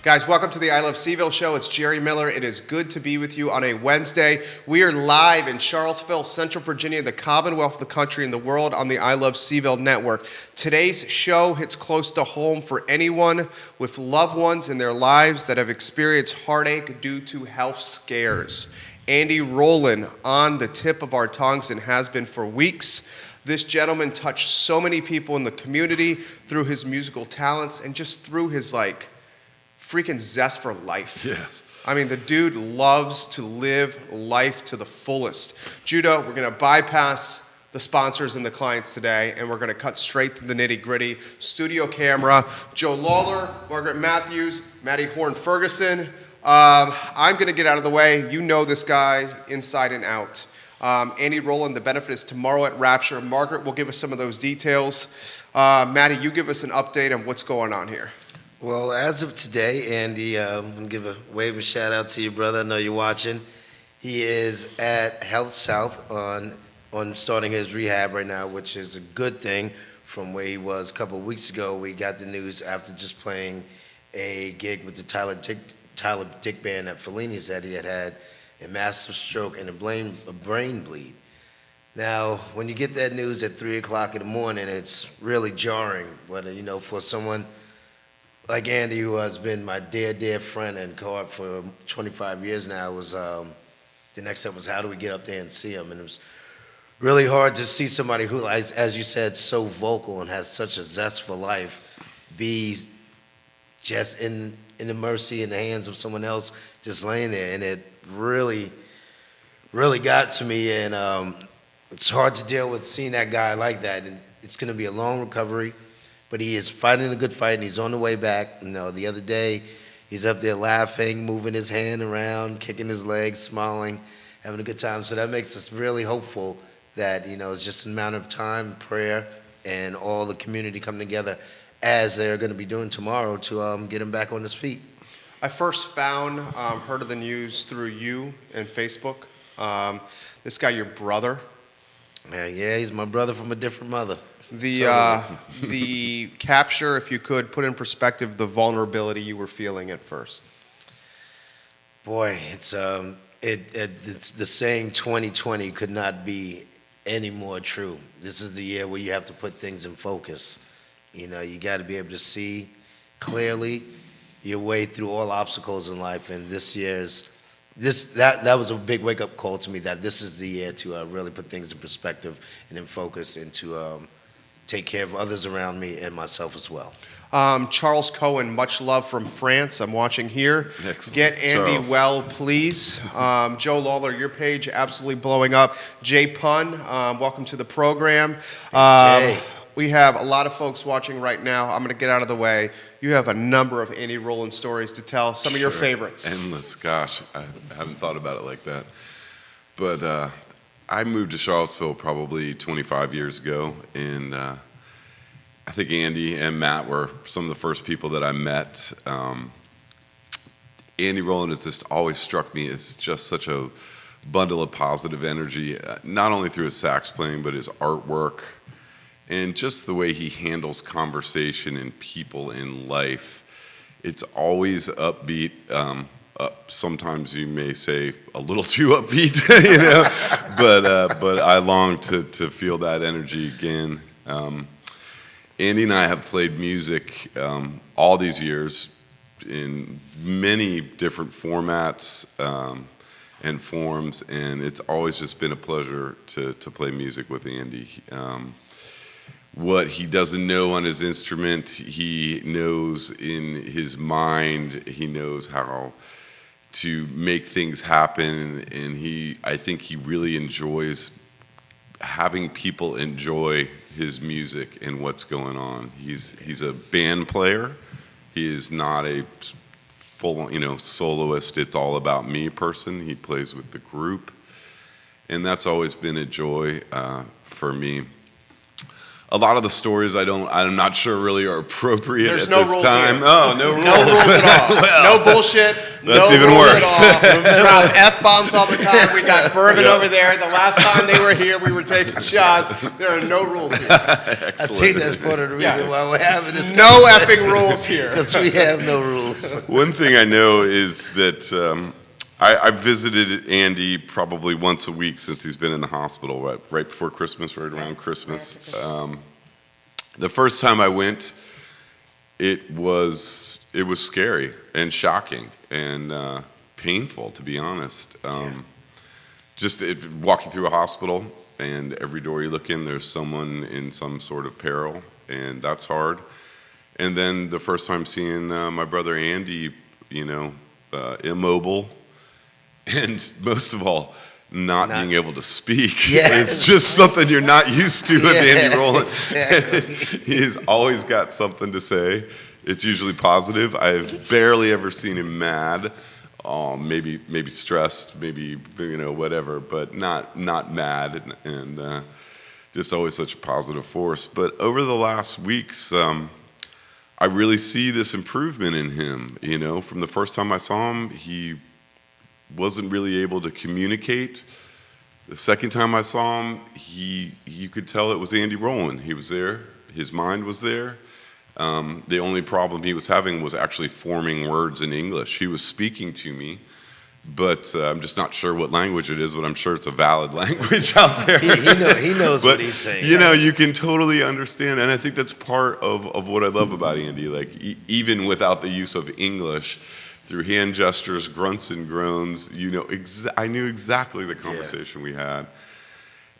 Guys, welcome to the I Love CVille Show. It's Jerry Miller. It is good to be with you on a Wednesday. We are live in Charlottesville, Central Virginia, the Commonwealth of the country and the world on the I Love CVille network. Today's show hits close to home for anyone with loved ones in their lives that have experienced heartache due to health scares. Andy Rowland on the tip of our tongues and has been for weeks. This gentleman touched so many people in the community through his musical talents and just through his freaking zest for life. Yes. I mean, the dude loves to live life to the fullest. Judah, we're going to bypass the sponsors and the clients today, and we're going to cut straight to the nitty-gritty. Studio camera, Joe Lawlor, Margaret Matthews, Maddie Horn Ferguson. I'm going to get out of the way. You know this guy inside and out. Andy Rowland, the benefit is tomorrow at Rapture. Margaret will give us some of those details. Maddie, you give us an update on what's going on here. Well, as of today, Andy, I'm going to give a wave of shout out to your brother. I know you're watching. He is at Health South on starting his rehab right now, which is a good thing from where he was a couple of weeks ago. We got the news after just playing a gig with the Tyler Dick Band at Fellini's that he had a massive stroke and a brain bleed. Now, when you get that news at 3 o'clock in the morning, it's really jarring. But, for someone like Andy, who has been my dear friend and co-op for 25 years now, was the next step was how do we get up there and see him? And it was really hard to see somebody who, as you said, so vocal and has such a zest for life, be just in the mercy in the hands of someone else, just laying there. And it really got to me. And it's hard to deal with seeing that guy like that. And it's going to be a long recovery. But he is fighting a good fight, and he's on the way back. The other day, he's up there laughing, moving his hand around, kicking his legs, smiling, having a good time. So that makes us really hopeful that, it's just a matter of time, prayer, and all the community come together as they're going to be doing tomorrow to get him back on his feet. I first heard of the news through you and Facebook. This guy, your brother. Yeah, he's my brother from a different mother. The capture, if you could, put in perspective the vulnerability you were feeling at first. Boy, it's the saying 2020 could not be any more true. This is the year where you have to put things in focus. You got to be able to see clearly your way through all obstacles in life. And that was a big wake-up call to me that this is the year to really put things in perspective and in focus and to take care of others around me and myself as well. Charles Cohen, much love from France. I'm watching here. Excellent. Get Andy Charles. well, please. Joe Lawlor, your page absolutely blowing up. Jay Pun, welcome to the program. Jay. We have a lot of folks watching right now. I'm going to get out of the way. You have a number of Andy Rowland stories to tell. Some of your favorites. Endless. Gosh, I haven't thought about it like that. But I moved to Charlottesville probably 25 years ago, and I think Andy and Matt were some of the first people that I met. Andy Rowland has just always struck me as just such a bundle of positive energy, not only through his sax playing, but his artwork, and just the way he handles conversation and people in life. It's always upbeat. Sometimes you may say a little too upbeat, but I long to feel that energy again. Andy and I have played music all these years in many different formats and forms, and it's always just been a pleasure to play music with Andy. What he doesn't know on his instrument, he knows in his mind. He knows how to make things happen, and I think he really enjoys having people enjoy his music and what's going on. He's a band player. He is not a full, soloist. It's all about me person. He plays with the group, and that's always been a joy for me. a lot of the stories I'm not sure really are appropriate There's at no this rules time. here. Oh, no rules. No rules at all. No bullshit. That's no even rules worse. At all. We drop F-bombs all the time. We got bourbon over there. The last time they were here, we were taking shots. There are no rules here. I think that's part of the reason why we're having this No effing rules here. Because we have no rules. One thing I know is that I visited Andy probably once a week since he's been in the hospital, right before Christmas, right around Christmas. The first time I went, it was scary and shocking and painful, to be honest. Just walking through a hospital, and every door you look in, there's someone in some sort of peril, and that's hard. And then the first time seeing my brother Andy, immobile, and most of all, not being able to speak. Yes. It's just something you're not used to with Andy Rowland. Exactly. He's always got something to say. It's usually positive. I've barely ever seen him mad. Maybe stressed, maybe whatever, but not mad, and just always such a positive force. But over the last weeks, I really see this improvement in him. From the first time I saw him, he wasn't really able to communicate. The second time I saw him, you could tell it was Andy Rowland. He was there. His mind was there. The only problem he was having was actually forming words in English. He was speaking to me, but I'm just not sure what language it is, but I'm sure it's a valid language out there. He knows what he's saying. You can totally understand, and I think that's part of what I love about Andy. Like, even without the use of English, through hand gestures, grunts and groans, I knew exactly the conversation we had.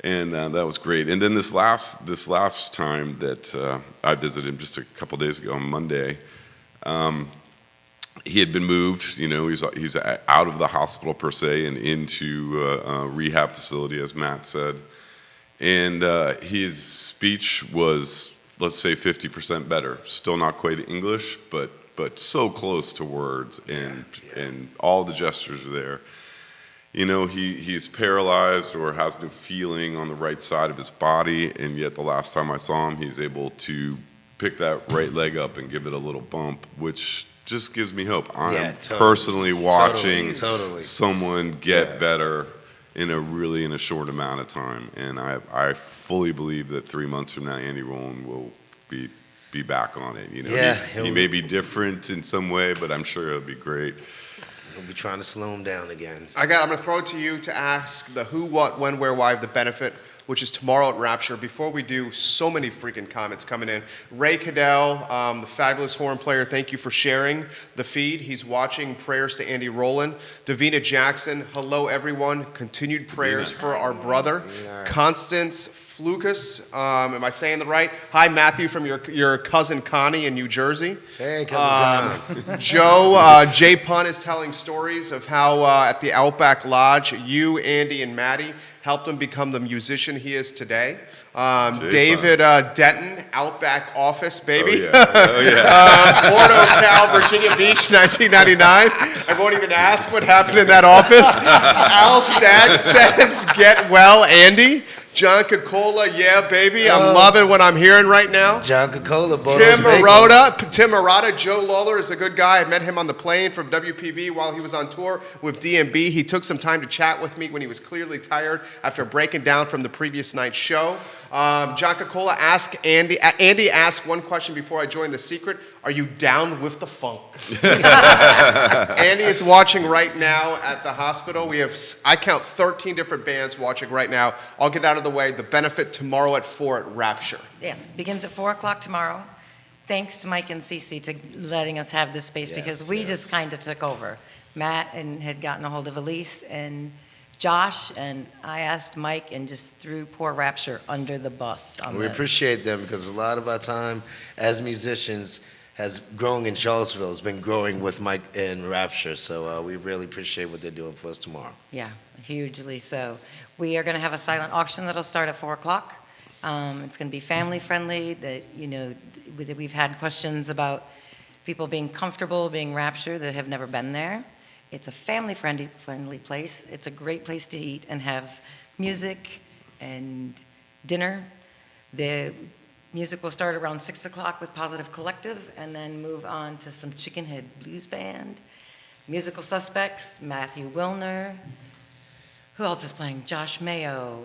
And that was great. And then this last time that I visited him just a couple days ago on Monday, he had been moved. He's out of the hospital per se and into a rehab facility, as Matt said. And his speech was, let's say, 50% better. Still not quite English, but so close to words, and all the gestures are there. He's paralyzed or has no feeling on the right side of his body, and yet the last time I saw him, he's able to pick that right leg up and give it a little bump, which just gives me hope. I'm personally watching someone get better in a short amount of time, and I fully believe that 3 months from now, Andy Rowland will be back on it. He may be different in some way, but I'm sure he'll be great. We'll be trying to slow him down again. I'm going to throw it to you to ask the who, what, when, where, why of the benefit, which is tomorrow at Rapture. Before we do, so many freaking comments coming in. Ray Cadell, the fabulous horn player, thank you for sharing the feed. He's watching. Prayers to Andy Rowland. Davina Jackson, hello everyone. Continued prayers for our brother. Constance Flukas, am I saying that right? Hi, Matthew, from your cousin Connie in New Jersey. Hey, cousin Connie. Joe, Jay Pun is telling stories of how at the Outback Lodge, you, Andy, and Maddie helped him become the musician he is today. David Denton, Outback Office, baby. Oh, yeah. Port Cal, Virginia Beach, 1999. I won't even ask what happened in that office. Al Stagg says, get well, Andy. John Coca-Cola, yeah, baby. I'm loving what I'm hearing right now. John Coca-Cola, Tim Marotta, Joe Lawlor is a good guy. I met him on the plane from WPB while he was on tour with DMB. He took some time to chat with me when he was clearly tired after breaking down from the previous night's show. John Coca-Cola asked Andy asked one question before I joined The Secret. Are you down with the funk? Andy is watching right now at the hospital. I count 13 different bands watching right now. I'll get out of the way. The benefit tomorrow at 4 at Rapture. Yes, begins at 4 o'clock tomorrow. Thanks to Mike and Cece to letting us have this space because we just kind of took over. Matt had gotten a hold of Elise and Josh, and I asked Mike and just threw poor Rapture under the bus on We this. appreciate them because a lot of our time as musicians has grown in Charlottesville. It's been growing with Mike and Rapture, so we really appreciate what they're doing for us tomorrow. Yeah, hugely so. We are going to have a silent auction that'll start at 4 o'clock. It's going to be family friendly. We've had questions about people being comfortable being Rapture that have never been there. It's a family-friendly place. It's a great place to eat and have music and dinner. Music will start around 6 o'clock with Positive Collective, and then move on to some Chickenhead Blues Band. Musical Suspects, Matthew Wilner. Who else is playing? Josh Mayo.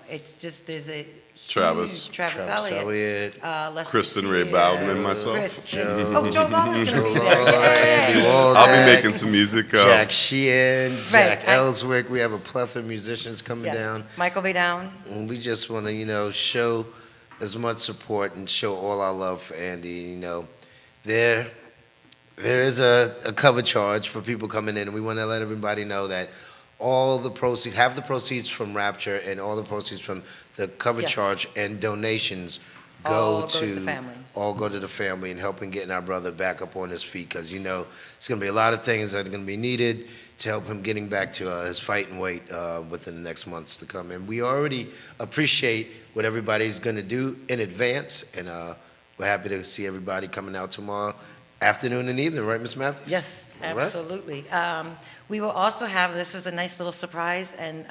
It's just, there's a Travis. Travis Elliott. Lester Kristen Ray Sears, Bowden and myself. Oh, Joe Lawler's going to be Joe there. Lawler, Andy Yay! Rowland. I'll be making some music. Jack Sheehan, Jack Right. Ellswick. We have a plethora of musicians coming Yes. down. Mike will be down. And we just want to, show as much support and show all our love for Andy. There is a cover charge for people coming in, and we want to let everybody know that all the proceeds, half the proceeds from Rapture and all the proceeds from the cover Yes. charge and donations All go go to the family. all go to the family and helping getting our brother back up on his feet, because it's going to be a lot of things that are going to be needed to help him getting back to his fighting weight within the next months to come. And we already appreciate what everybody's going to do in advance, and we're happy to see everybody coming out tomorrow afternoon and evening, right, Ms. Matthews? Yes, All right. absolutely. We will also have, this is a nice little surprise, and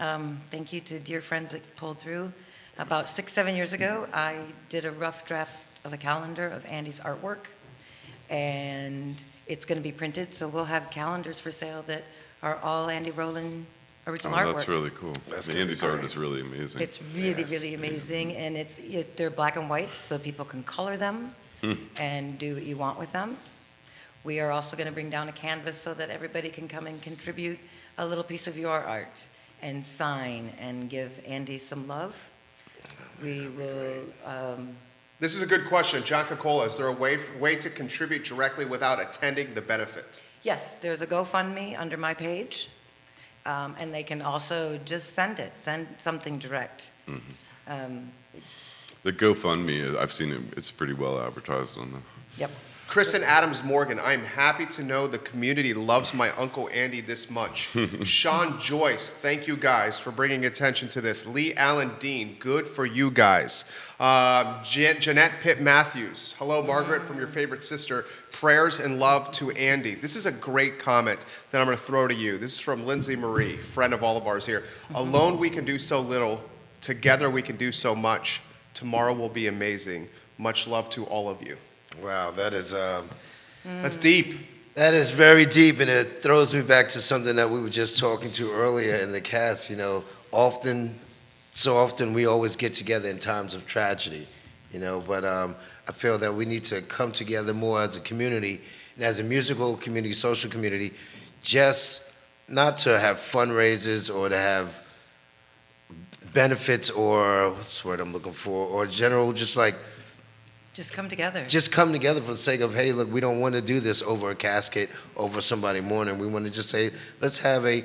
thank you to dear friends that pulled through. About 6-7 years ago, I did a rough draft of a calendar of Andy's artwork, and it's going to be printed, so we'll have calendars for sale that are all Andy Rowland original artwork. That's really cool. That's Andy's good. art is really amazing. It's really, Yes. really amazing, and they're black and white, so people can color them and do what you want with them. We are also going to bring down a canvas so that everybody can come and contribute a little piece of your art and sign and give Andy some love. We will, This is a good question. John Cocola, is there a way to contribute directly without attending the benefit? yes, there's a GoFundMe under my page, and they can also just send something direct. The GoFundMe, I've seen it. It's pretty well advertised on the. Yep. Kristen Adams Morgan, I'm happy to know the community loves my Uncle Andy this much. Sean Joyce, thank you guys for bringing attention to this. Lee Allen Dean, good for you guys. Jeanette Pitt Matthews, hello Margaret from your favorite sister. Prayers and love to Andy. This is a great comment that I'm going to throw to you. This is from Lindsay Marie, friend of all of ours here. Alone we can do so little. Together we can do so much. Tomorrow will be amazing. Much love to all of you. Wow, that is That's deep. that is very deep, and it throws me back to something that we were just talking to earlier in the cast. So often we always get together in times of tragedy, but I feel that we need to come together more as a community and as a musical community, social community, just not to have fundraisers or to have benefits or what's the word I'm looking for, or general, just Just come together. come together for the sake of, hey, look, we don't want to do this over a casket, over somebody mourning. We want to just say, let's have a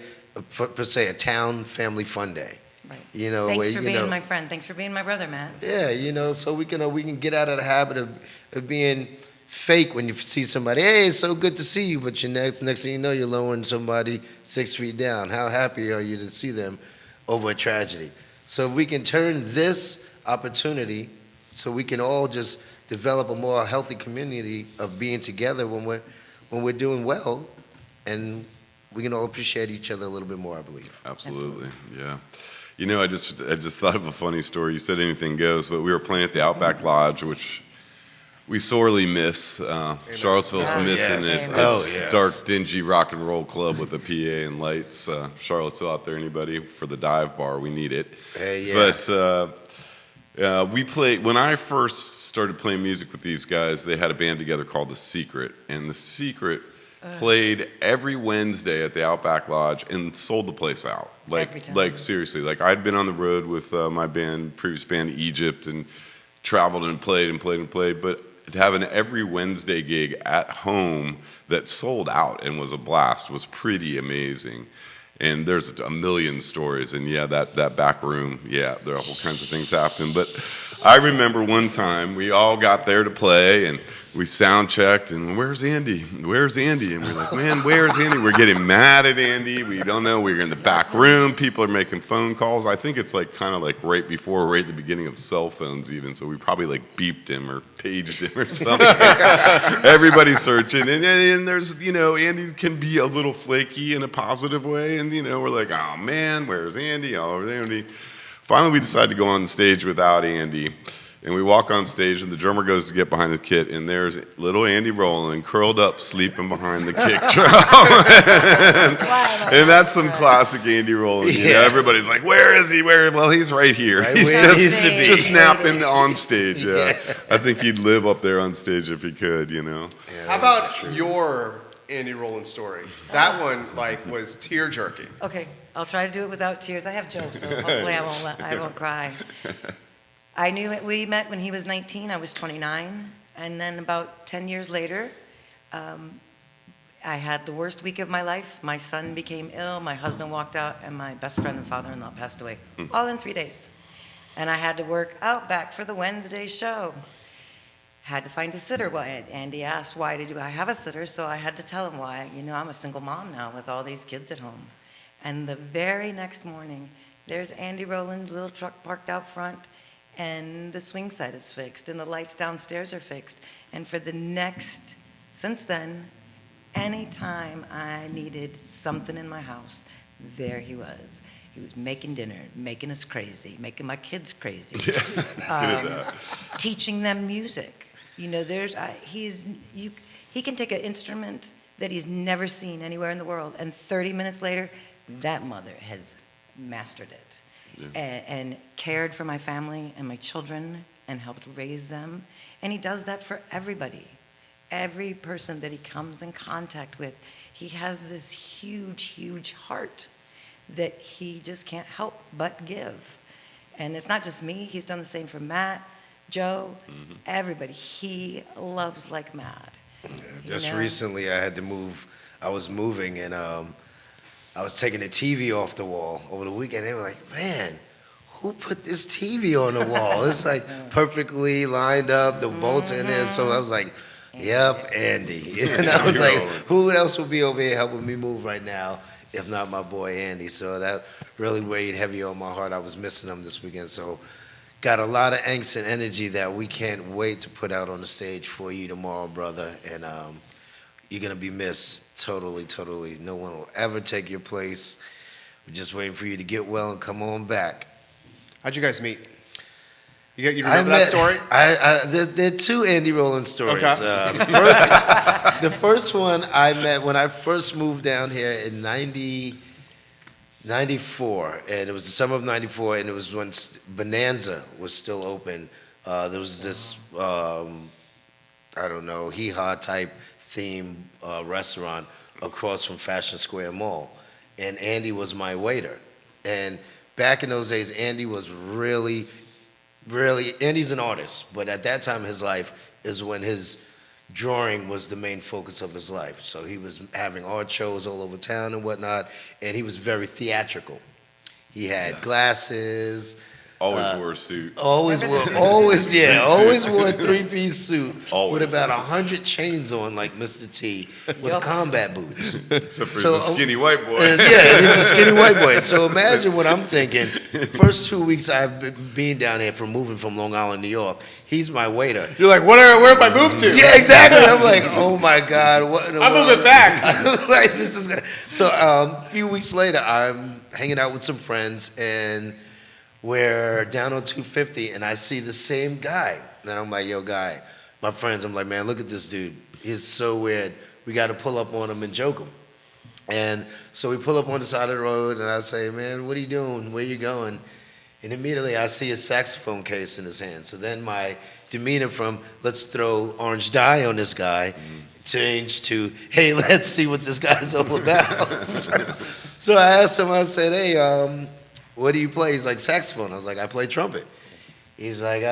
town family fun day. Right. Where, Thanks for being my friend. Thanks for being my brother, Matt. Yeah, so we can get out of the habit of being fake when you see somebody, hey, it's so good to see you, but next thing you know, you're lowering somebody 6 feet down. How happy are you to see them over a tragedy? So if we can turn this opportunity so we can all just develop a more healthy community of being together when we're doing well, and we can all appreciate each other a little bit more, I believe. Absolutely, yeah. I just thought of a funny story. You said anything goes, but we were playing at the Outback Lodge, which we sorely miss. Charlottesville's missing yes. it. Oh, It's yes. dark, dingy rock and roll club with a PA and lights. Charlottesville out there, anybody for the dive bar? We need it. Hey, yeah. But we played when I first started playing music with these guys. They had a band together called The Secret, and The Secret played every Wednesday at the Outback Lodge and sold the place out. Every time. Like seriously, I'd been on the road with my previous band Egypt, and traveled and played, but having every Wednesday gig at home that sold out and was a blast was pretty amazing. And there's a million stories, and that back room, there are all kinds of things happening. But I remember one time we all got there to play, and we sound checked, and where's Andy? Where's Andy? And we're like, man, where's Andy? We're getting mad at Andy. We don't know. We're in the back room. People are making phone calls. I think it's kind of right at the beginning of cell phones even. So we probably beeped him or paged him or something. Everybody's searching, and there's Andy can be a little flaky in a positive way, and we're like, oh man, where's Andy? Oh, Andy. Finally, we decided to go on stage without Andy. And we walk on stage, and the drummer goes to get behind the kit, and there's little Andy Rowland curled up, sleeping behind the kick drum. And that's some classic Andy Rowland. You know, everybody's like, "Where is he? Where?" Well, he's right here. Right He's where he used to be. just napping on stage. Yeah. I think he'd live up there on stage if he could. You know. Yeah, How about your Andy Rowland story? That one was tear jerking. Okay, I'll try to do it without tears. I have Joe, so hopefully I won't cry. We met when he was 19, I was 29, and then about 10 years later, I had the worst week of my life. My son became ill, my husband walked out, and my best friend and father-in-law passed away, all in 3 days. And I had to work out back for the Wednesday show. Had to find a sitter. Well, Andy asked, why did I have a sitter? So I had to tell him why. You know, I'm a single mom now with all these kids at home. And the very next morning, there's Andy Rowland's little truck parked out front, and the swing set is fixed, and the lights downstairs are fixed. And for since then, anytime I needed something in my house, there he was. He was making dinner, making us crazy, making my kids crazy, teaching them music. You know, he can take an instrument that he's never seen anywhere in the world, and 30 minutes later, that mother has mastered it. And cared for my family and my children and helped raise them. And he does that for everybody. Every person that he comes in contact with, he has this huge, huge heart that he just can't help but give. And it's not just me. He's done the same for Matt, Joe, everybody. He loves like mad. Just recently I had to move. I was moving, and I was taking the TV off the wall over the weekend. They were like, "Man, who put this TV on the wall? It's like perfectly lined up, the bolts in there." So I was like, "Yep, Andy." And I was like, "Who else would be over here helping me move right now, if not my boy Andy?" So that really weighed heavy on my heart. I was missing him this weekend. So got a lot of angst and energy that we can't wait to put out on the stage for you tomorrow, brother. And you're going to be missed totally, totally. No one will ever take your place. We're just waiting for you to get well and come on back. How'd you guys meet? You remember that story? There are two Andy Rowland stories. Okay. The first one I met when I first moved down here in 94, and it was the summer of 94, and it was when Bonanza was still open. There was this, hee-haw type theme restaurant across from Fashion Square Mall, and Andy was my waiter. And back in those days, Andy was really, Andy's an artist, but at that time in his life is when his drawing was the main focus of his life. So he was having art shows all over town and whatnot, and he was very theatrical. He had glasses. Always wore a suit. Always wore a three-piece suit with about 100 chains on, like Mr. T, with combat boots. Except for he's a skinny white boy. He's a skinny white boy. So imagine what I'm thinking. First 2 weeks I've been down here from moving from Long Island, New York. He's my waiter. You're like, where have I moved to? Yeah, exactly. I'm like, oh my God, what in the I'm world? moving back. Like, this is good. So a few weeks later, I'm hanging out with some friends, and we're down on 250, and I see the same guy. And I'm like, yo, guy, my friends, I'm like, man, look at this dude. He's so weird. We got to pull up on him and joke him. And so we pull up on the side of the road, and I say, man, what are you doing? Where you going? And immediately I see a saxophone case in his hand. So then my demeanor from let's throw orange dye on this guy changed to, hey, let's see what this guy's all about. So I asked him, I said, hey, what do you play? He's like, saxophone. I was like, I play trumpet. He's like,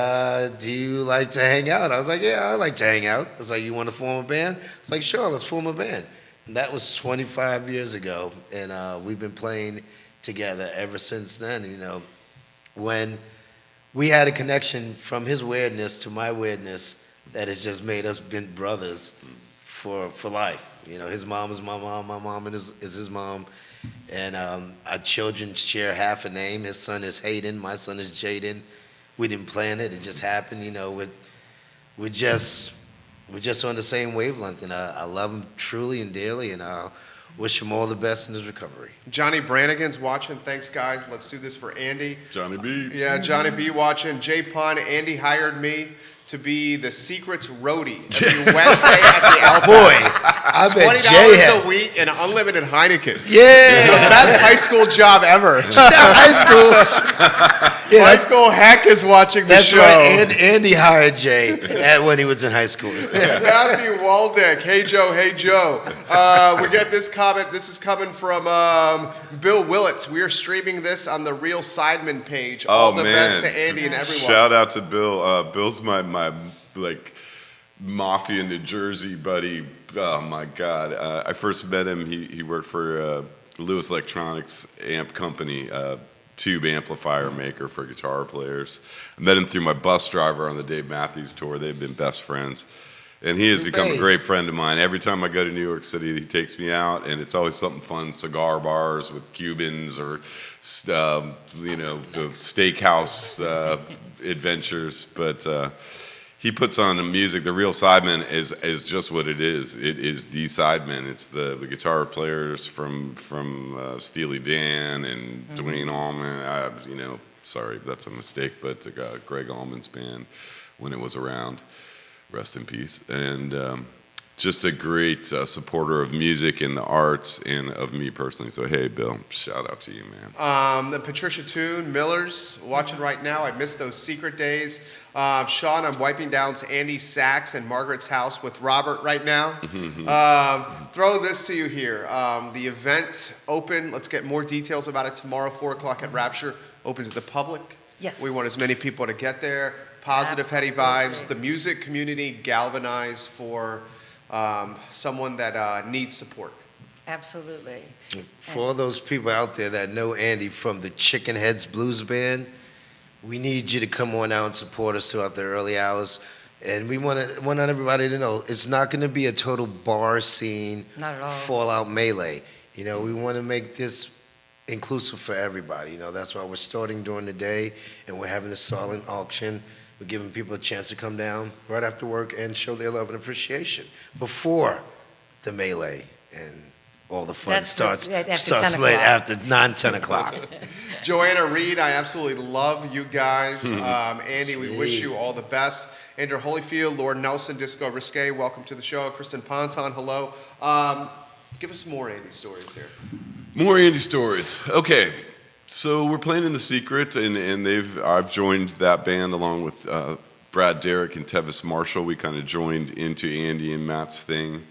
do you like to hang out? I was like, yeah, I like to hang out. I was like, you want to form a band? It's like, sure, let's form a band. And that was 25 years ago, and we've been playing together ever since then. You know, when we had a connection from his weirdness to my weirdness that has just made us been brothers for life. You know, his mom is my mom is his mom. And our children share half a name. His son is Hayden. My son is Jaden. We didn't plan it. It just happened. You know, we're just on the same wavelength. And I love him truly and dearly. And wish him all the best in his recovery. Johnny Brannigan's watching. Thanks, guys. Let's do this for Andy. Johnny B. Yeah, Johnny B watching. Jay Pun, Andy hired me to be the Secrets roadie every Wednesday at the Outback. Boy, I bet Jay $20 had a week and unlimited Heineken. Yeah. The best high school job ever. high school. Yeah, High school heck is watching the that's show. right. And Andy hired Jay when he was in high school. Matthew Waldeck. Hey, Joe. Hey, Joe. We get this comment. This is coming from Bill Willits. We are streaming this on the Real Sidemen page. All the best to Andy and everyone. Shout out to Bill. Bill's my like mafia New Jersey buddy. Oh my God! I first met him. He worked for Lewis Electronics amp company, tube amplifier maker for guitar players. I met him through my bus driver on the Dave Matthews tour. They've been best friends. And he has become a great friend of mine. Every time I go to New York City, he takes me out, and it's always something fun, cigar bars with Cubans or, the steakhouse adventures. But he puts on the music. The Real Sidemen is just what it is. It is the Sidemen. It's the guitar players from Steely Dan and Dwayne Allman. Sorry, that's a mistake, but Greg Allman's band when it was around. Rest in peace. And just a great supporter of music and the arts and of me personally. So, hey, Bill, shout out to you, man. The Patricia Toon, Miller's watching right now. I missed those secret days. Sean, I'm wiping down Andy's sax in Margaret's house with Robert right now. Throw this to you here. The event open. Let's get more details about it tomorrow, 4 o'clock at Rapture. Open to the public. Yes. We want as many people to get there. Positive, heady vibes. The music community galvanized for someone that needs support. Absolutely. For all those people out there that know Andy from the Chicken Heads Blues Band, we need you to come on out and support us throughout the early hours. And we want everybody to know it's not going to be a total bar scene, Not at all. fallout melee. We want to make this inclusive for everybody. That's why we're starting during the day, and we're having a silent auction. We're giving people a chance to come down right after work and show their love and appreciation before the melee and all the fun starts after 10 late o'clock. after 9, 10 o'clock. Joanna Reed, I absolutely love you guys. Andy, we wish you all the best. Andrew Holyfield, Lord Nelson, Disco Risque, welcome to the show. Kristen Ponton, hello. Give us more Andy stories here. More Andy stories. Okay. So we're playing in The Secret, and I've joined that band along with Brad Derrick and Tevis Marshall. We kind of joined into Andy and Matt's thing.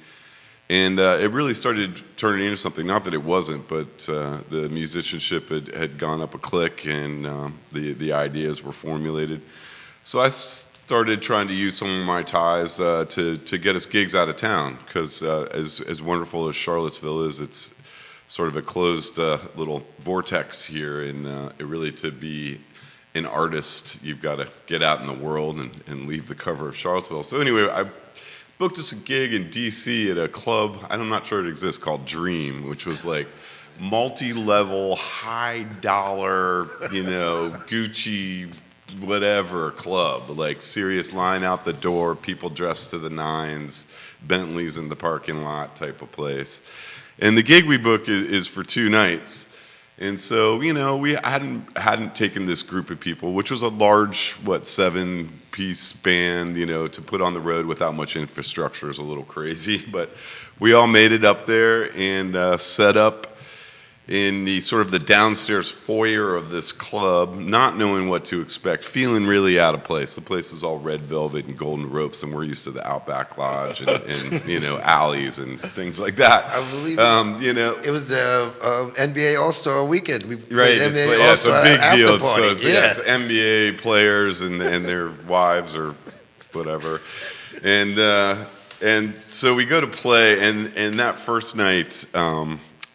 And it really started turning into something. Not that it wasn't, but the musicianship had gone up a click, and the ideas were formulated. So I started trying to use some of my ties to get us gigs out of town, because as wonderful as Charlottesville is, it's sort of a closed little vortex here, and really to be an artist, you've got to get out in the world and leave the cover of Charlottesville. So anyway, I booked us a gig in D.C. at a club, I'm not sure it exists, called Dream, which was like multi-level, high-dollar, Gucci, whatever club, like serious line out the door, people dressed to the nines, Bentleys in the parking lot type of place. And the gig we book is for 2 nights. And so, we hadn't taken this group of people, which was a large, 7-piece band, to put on the road without much infrastructure is a little crazy. But we all made it up there and set up in the sort of the downstairs foyer of this club, not knowing what to expect, feeling really out of place. The place is all red velvet and golden ropes, and we're used to the Outback Lodge and alleys and things like that. I believe it was NBA All-Star weekend. We right, NBA it's a big deal. So it's NBA players and their wives or whatever, and so we go to play, and that first night.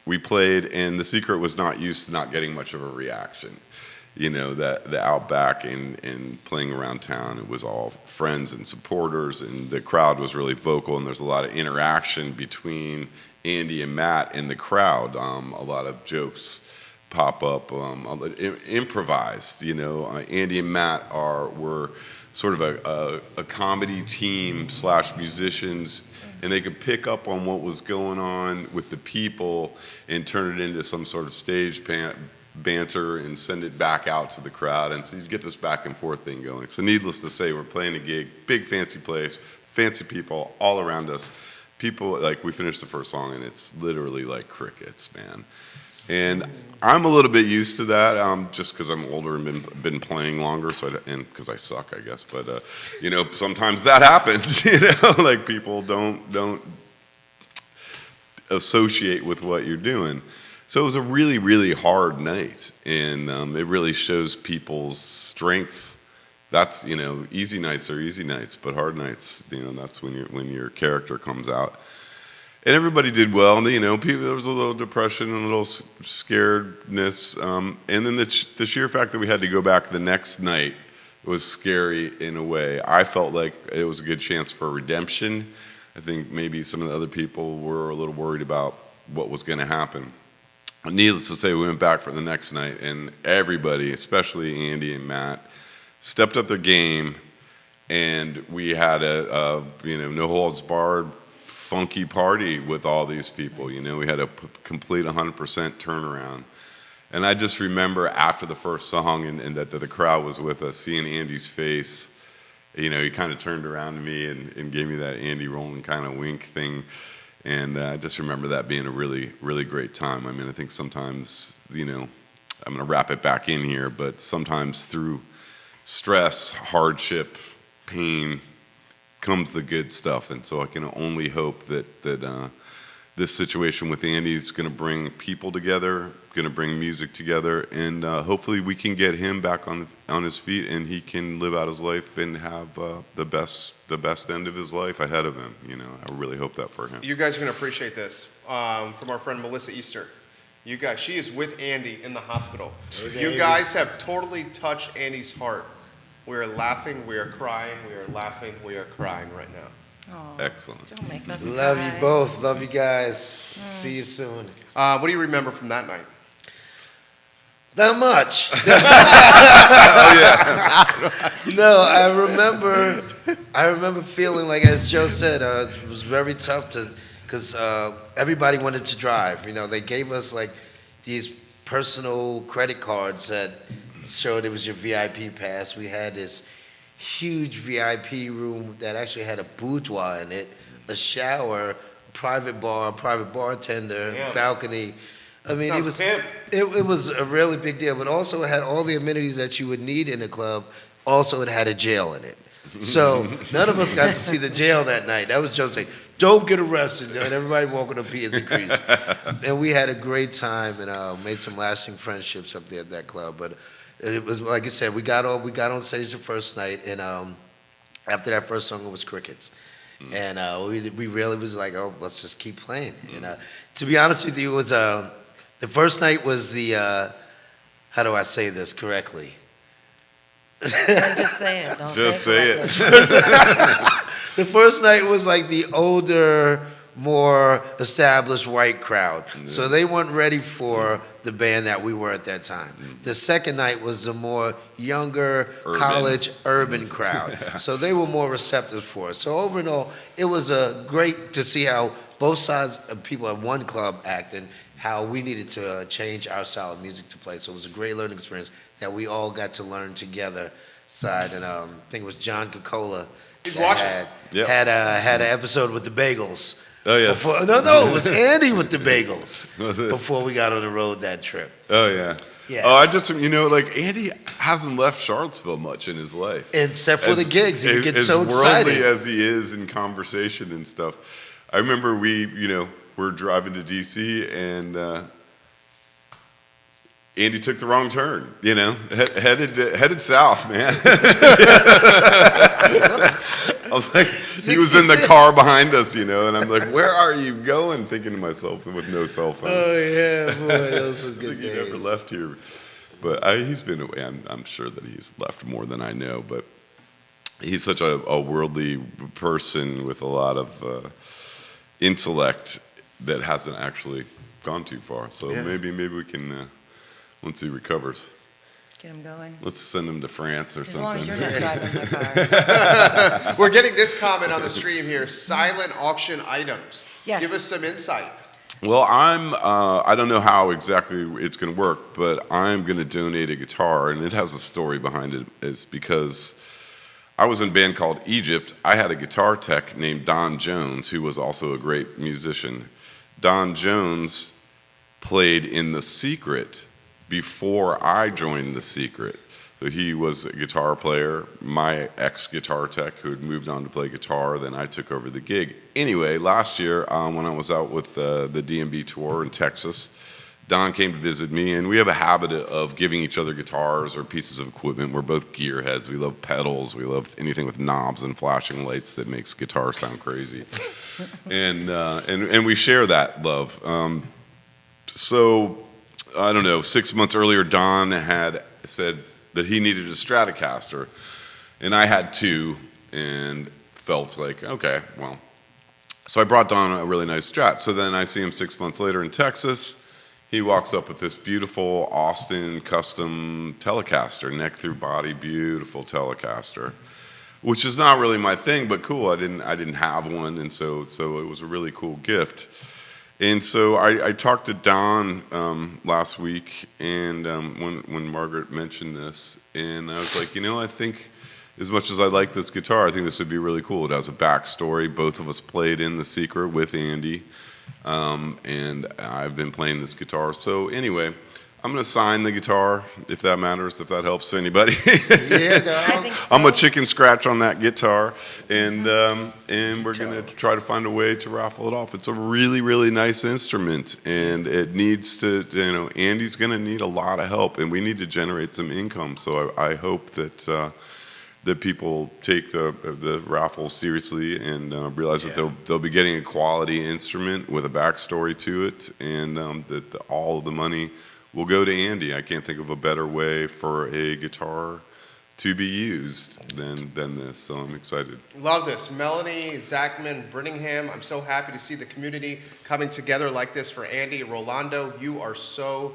We played, and The Secret was not used to not getting much of a reaction. That the Outback and playing around town, it was all friends and supporters, and the crowd was really vocal, and there's a lot of interaction between Andy and Matt and the crowd, a lot of jokes pop up, improvised. Andy and Matt were sort of a comedy team / musicians, and they could pick up on what was going on with the people and turn it into some sort of stage banter and send it back out to the crowd, and so you get this back and forth thing going. So needless to say, we're playing a gig, big fancy place, fancy people all around us. People, like, we finished the first song and it's literally like crickets, man. And I'm a little bit used to that, just because I'm older and been playing longer, and because I suck, I guess. But sometimes that happens. Like people don't associate with what you're doing. So it was a really, really hard night, and it really shows people's strength. That's, easy nights are easy nights, but hard nights, that's when your character comes out. And everybody did well, and there was a little depression and a little scaredness, and then the sheer fact that we had to go back the next night was scary in a way. I felt like it was a good chance for redemption. I think maybe some of the other people were a little worried about what was going to happen. Needless to say, we went back for the next night, and everybody, especially Andy and Matt, stepped up their game, and we had a no holds barred, funky party with all these people. We had a complete 100% turnaround. And I just remember after the first song and that the crowd was with us, seeing Andy's face, he kind of turned around to me and gave me that Andy Rowland kind of wink thing. And I just remember that being a really, really great time. I mean, I think sometimes, I'm going to wrap it back in here, but sometimes through stress, hardship, pain comes the good stuff. And so I can only hope that this situation with Andy is going to bring people together, going to bring music together, and hopefully we can get him back on his feet, and he can live out his life and have the best end of his life ahead of him. I really hope that for him. You guys are going to appreciate this from our friend Melissa Easter. You guys, she is with Andy in the hospital. You guys have totally touched Andy's heart. We are laughing, we are crying, we are laughing, we are crying right now. Aw, Excellent. Don't make us Love cry. you both. Love you guys. See you soon. What do you remember from that night? Not much. No, I remember feeling like, as Joe said, it was very tough because everybody wanted to drive. They gave us like these personal credit cards that showed it was your VIP pass. We had this huge VIP room that actually had a boudoir in it, a shower, private bar, private bartender, balcony. I mean, it was a really big deal, but also it had all the amenities that you would need in a club. Also, it had a jail in it. So none of us got to see the jail that night. That was just like, don't get arrested, and everybody walking up P.S. and Crease. And we had a great time and made some lasting friendships up there at that club. But it was, like I said, we got on stage the first night, and after that first song, it was crickets. And we really was like, oh, let's just keep playing. And to be honest with you, it was the first night was the how do I say this correctly? Just say it. Don't Just say it. The first night was like the older, more established white crowd. So they weren't ready for the band that we were at that time. The second night was the more younger, college, urban crowd. So they were more receptive for us. So over and all, it was great to see how both sides of people at one club acted, how we needed to change our style of music to play. So it was a great learning experience that we all got to learn together. And I think it was John Coca-Cola. He's watching. Had an episode with the Bagels. Oh, yes. No, it was Andy with the Bagels. Was it? Before we got on the road that trip. Oh, yeah. Yes. Oh, I just, like, Andy hasn't left Charlottesville much in his life. Except for the gigs. He gets so as worldly excited. as he is in conversation and stuff. I remember we're driving to D.C. and Andy took the wrong turn, headed south, man. I was like, he was in the car behind us, and I'm like, where are you going? Thinking to myself with no cell phone. Oh, yeah, boy, those were I good think he days. never left here. But he's been away. I'm sure that he's left more than I know. But he's such a worldly person with a lot of intellect that hasn't actually gone too far. So maybe we can once he recovers. Get him going. Let's send him to France or As long something. as you're not driving my car. We're getting this comment on the stream here. Silent auction items. Yes. Give us some insight. Well, I don't know how exactly it's going to work, but I'm going to donate a guitar, and it has a story behind it. It's because I was in a band called Egypt. I had a guitar tech named Don Jones, who was also a great musician. Don Jones played in The Secret before I joined The Secret. So he was a guitar player, my ex-guitar tech who had moved on to play guitar, then I took over the gig. Anyway, last year when I was out with the DMB tour in Texas, Don came to visit me, and we have a habit of giving each other guitars or pieces of equipment. We're both gearheads. We love pedals. We love anything with knobs and flashing lights that makes guitar sound crazy. and we share that love. So, I don't know, 6 months earlier, Don had said that he needed a Stratocaster, and I had two, and felt like, okay, well. So I brought Don a really nice Strat. So then I see him 6 months later in Texas. He walks up with this beautiful Austin custom Telecaster, neck through body, beautiful Telecaster, which is not really my thing, but cool. I didn't have one, and so it was a really cool gift. And so I talked to Don last week, and when Margaret mentioned this, and I was like, I think as much as I like this guitar, I think this would be really cool. It has a backstory. Both of us played in The Secret with Andy, and I've been playing this guitar. So anyway, I'm going to sign the guitar, if that matters, if that helps anybody. Yeah, no. I think so. I'm a chicken scratch on that guitar, and we're going to try to find a way to raffle it off. It's a really, really nice instrument, and it needs to, Andy's going to need a lot of help, and we need to generate some income. So I hope that people take the raffle seriously and realize that they'll be getting a quality instrument with a backstory to it, and that all of the money will go to Andy. I can't think of a better way for a guitar to be used than this, so I'm excited. Love this. Melanie, Zachman, Brittingham, I'm so happy to see the community coming together like this for Andy. Rolando, you are so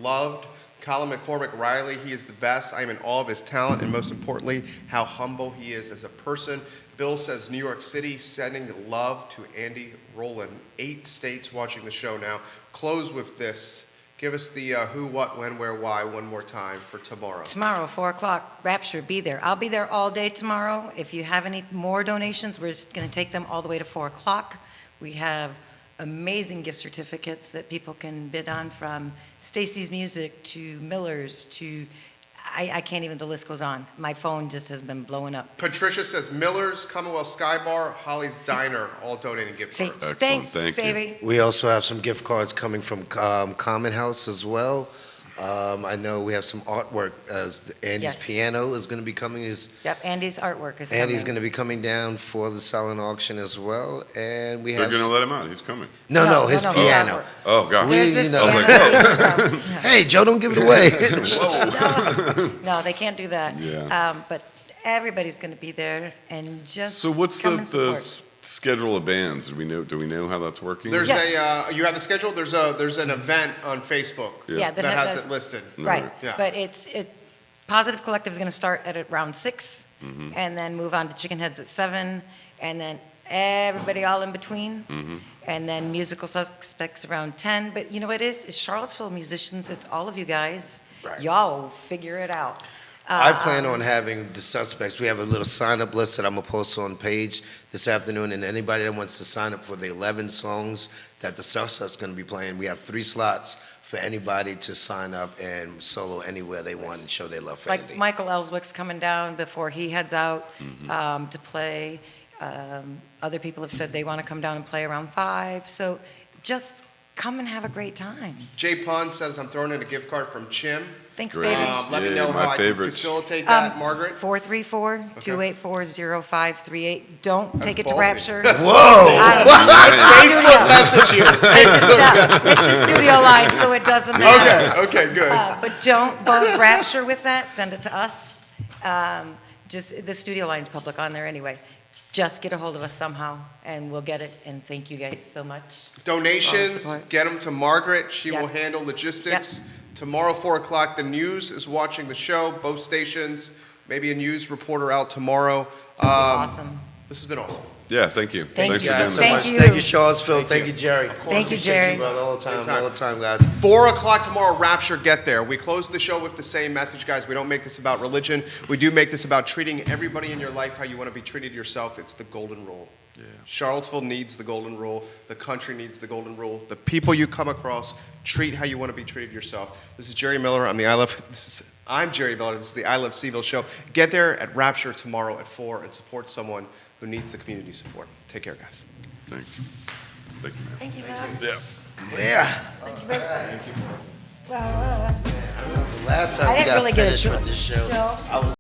loved. Colin McCormick Riley, he is the best. I am in awe of his talent and most importantly, how humble he is as a person. Bill says New York City sending love to Andy Rowland. 8 states watching the show now. Close with this. Give us the who, what, when, where, why one more time for tomorrow. Tomorrow, 4 o'clock, Rapture, be there. I'll be there all day tomorrow. If you have any more donations, we're just going to take them all the way to 4 o'clock. We have amazing gift certificates that people can bid on, from Stacy's Music to Miller's to, I can't even, the list goes on. My phone just has been blowing up. Patricia says Miller's, Commonwealth Sky Bar, Holly's Diner, all donating gift See, cards. Excellent. thanks, Thank you. baby. We also have some gift cards coming from Common House as well. I know we have some artwork, as Andy's Yes. piano is going to be coming. Yep, Andy's artwork is Andy's coming. going to be coming down for the silent auction as well, and we They're have. going to let him out. He's coming. No, his piano. artwork. Oh, gosh. We- There's this you know- I was piano. like, Hey, Joe, don't give it away. No, they can't do that. Yeah. But everybody's going to be there, and just So what's come the and support. schedule of bands? Do we know how that's working? There's Yes. you have the schedule. There's an event on Facebook Yeah, that has it listed. Right, Yeah. but Positive Collective is going to start at around 6, Mm-hmm. and then move on to Chicken Heads at 7, and then everybody all in between, Mm-hmm. and then Musical Suspects around 10. But you know what it is? It's Charlottesville musicians. It's all of you guys. Right. Y'all figure it out. I plan on having the suspects. We have a little sign-up list that I'm going to post on page this afternoon, and anybody that wants to sign up for the 11 songs that the suspects going to be playing, we have 3 slots for anybody to sign up and solo anywhere they want and show their love for Like Andy. Michael Ellswick's coming down before he heads out to play. Other people have said they want to come down and play around 5. So just come and have a great time. Jay Pond says I'm throwing in a gift card from Chim. Thanks, Great. baby. Let me Yay, know my how I favorite. can facilitate that, Margaret. 434-284-0538. Don't take it to ballsy. Rapture. Whoa! Facebook message you. It's the studio line, so it doesn't matter. Okay, good. But don't bug Rapture with that. Send it to us. Just the studio line's public on there anyway. Just get a hold of us somehow, and we'll get it. And thank you guys so much. Donations, support. get them to Margaret. She Yep. will handle logistics. Tomorrow, 4 o'clock, the news is watching the show, both stations. Maybe a news reporter out tomorrow. Awesome. This has been awesome. Yeah, thank you. Thank Thanks you. for guys so doing Thank much. you. Thank you, Charlottesville. Thank Thank you. you, Jerry. Thank you, Appreciate Jerry. brother, all the time, Anytime. all the time, guys. 4 o'clock tomorrow, Rapture, get there. We close the show with the same message, guys. We don't make this about religion. We do make this about treating everybody in your life how you want to be treated yourself. It's the golden rule. Yeah. Charlottesville needs the golden rule. The country needs the golden rule. The people you come across, treat how you want to be treated yourself. This is Jerry Miller. I'm Jerry Miller. This is the I Love CVille Show. Get there at Rapture tomorrow at 4 and support someone who needs the community support. Take care, guys. Thank you. Thank you, man. Thank you, Bob. Yeah. Yeah. Thank you, Bob. Last time I we didn't got really get a finished with this show, Joe. I was